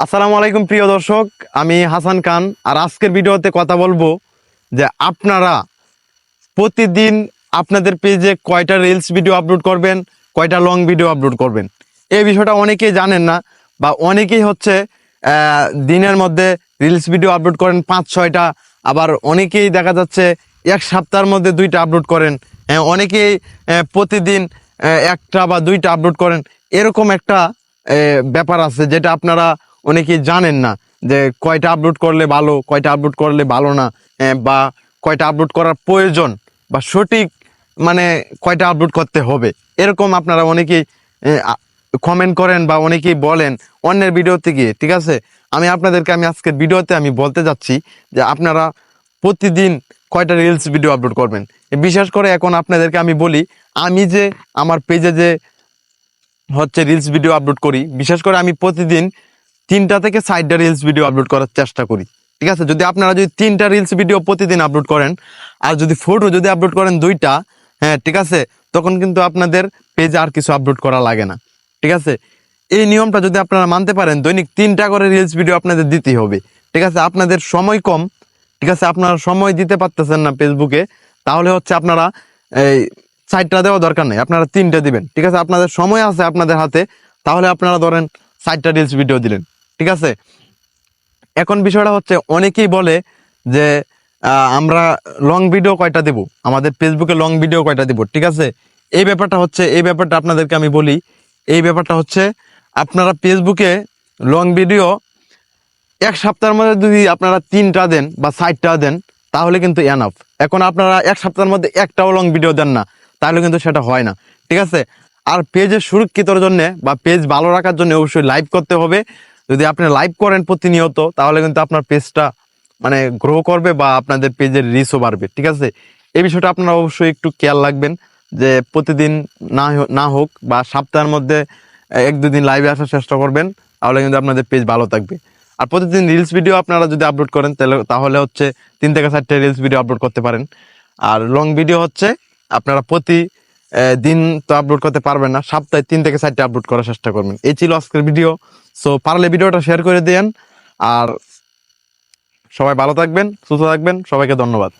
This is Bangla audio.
আসসালামু আলাইকুম প্রিয় দর্শক, আমি হাসান খান। আর আজকের ভিডিওতে কথা বলবো যে আপনারা প্রতিদিন আপনাদের পেজে কয়টা রিলস ভিডিও আপলোড করবেন, কয়টা লং ভিডিও আপলোড করবেন। এই বিষয়টা অনেকেই জানেন না, বা অনেকেই হচ্ছে দিনের মধ্যে রিলস ভিডিও আপলোড করেন 5-6টা, আবার অনেকেই দেখা যাচ্ছে এক সপ্তাহের মধ্যে 2টা আপলোড করেন। অনেকেই প্রতিদিন একটা বা 2টা আপলোড করেন। এরকম একটা ব্যাপার আছে যেটা আপনারা অনেকেই জানেন না, যে কয়টা আপলোড করলে ভালো, কয়টা আপলোড করলে ভালো না, বা কয়টা আপলোড করার প্রয়োজন, বা সঠিক মানে কয়টা আপলোড করতে হবে। এরকম আপনারা অনেকেই কমেন্ট করেন বা অনেকেই বলেন অন্যের ভিডিওতে গিয়ে। ঠিক আছে, আমি আপনাদেরকে আজকের ভিডিওতে বলতে যাচ্ছি যে আপনারা প্রতিদিন কয়টা রিলস ভিডিও আপলোড করবেন। বিশেষ করে এখন আপনাদেরকে আমি বলি, আমি যে আমার পেজে যে হচ্ছে রিলস ভিডিও আপলোড করি, বিশেষ করে আমি প্রতিদিন 3টা থেকে 4টা রিলস ভিডিও আপলোড করার চেষ্টা করি। ঠিক আছে, যদি আপনারা 3টা রিলস ভিডিও প্রতিদিন আপলোড করেন, আর যদি ফটো আপলোড করেন 2টা, হ্যাঁ ঠিক আছে, তখন কিন্তু আপনাদের পেজে আর কিছু আপলোড করা লাগে না। ঠিক আছে, এই নিয়মটা যদি আপনারা মানতে পারেন, দৈনিক 3টা করে রিলস ভিডিও আপনাদের দিতেই হবে। ঠিক আছে, আপনাদের সময় কম, ঠিক আছে, আপনারা সময় দিতে পারতেছেন না ফেসবুকে, তাহলে হচ্ছে আপনারা এই 4টা দেওয়া দরকার নেই, আপনারা 3টা দিবেন। ঠিক আছে, আপনাদের সময় আছে আপনাদের হাতে, তাহলে আপনারা ধরেন 4টা রিলস ভিডিও দিলেন। ঠিক আছে, এখন বিষয়টা হচ্ছে অনেকেই বলে যে আমরা লং ভিডিও কয়টা দেব, আমাদের ফেসবুকে লং ভিডিও কয়টা দেব। ঠিক আছে, এই ব্যাপারটা আপনাদেরকে আমি বলি। এই ব্যাপারটা হচ্ছে আপনারা ফেসবুকে লং ভিডিও এক সপ্তাহের মধ্যে যদি আপনারা 3টা দেন বা 4টা দেন, তাহলে কিন্তু এনাফ। এখন আপনারা এক সপ্তাহের মধ্যে একটাও লং ভিডিও দেন না, তাহলে কিন্তু সেটা হয় না। ঠিক আছে, আর পেজের সুরক্ষিতর জন্য বা পেজ ভালো রাখার জন্য অবশ্যই লাইভ করতে হবে। যদি আপনি লাইভ করেন প্রতিনিয়ত, তাহলে কিন্তু আপনার পেজটা মানে গ্রো করবে বা আপনাদের পেজের রিচও বাড়বে। ঠিক আছে, এই বিষয়টা আপনারা অবশ্যই একটু খেয়াল রাখবেন, যে প্রতিদিন না হোক বা সপ্তাহের মধ্যে 1-2 দিন লাইভে আসার চেষ্টা করবেন, তাহলে কিন্তু আপনাদের পেজ ভালো থাকবে। আর প্রতিদিন রিলস ভিডিও আপনারা যদি আপলোড করেন, তাহলে হচ্ছে 3 থেকে 4টা রিলস ভিডিও আপলোড করতে পারেন। আর লং ভিডিও হচ্ছে আপনারা প্রতি দিন তো আপলোড করতে পারবেন না, সপ্তাহে 3 থেকে 4টা আপলোড করার চেষ্টা করবেন। এই ছিল আজকের ভিডিও। সো পারলে ভিডিওটা শেয়ার করে দেন। আর সবাই ভালো থাকবেন, সুস্থ থাকবেন, সবাইকে ধন্যবাদ।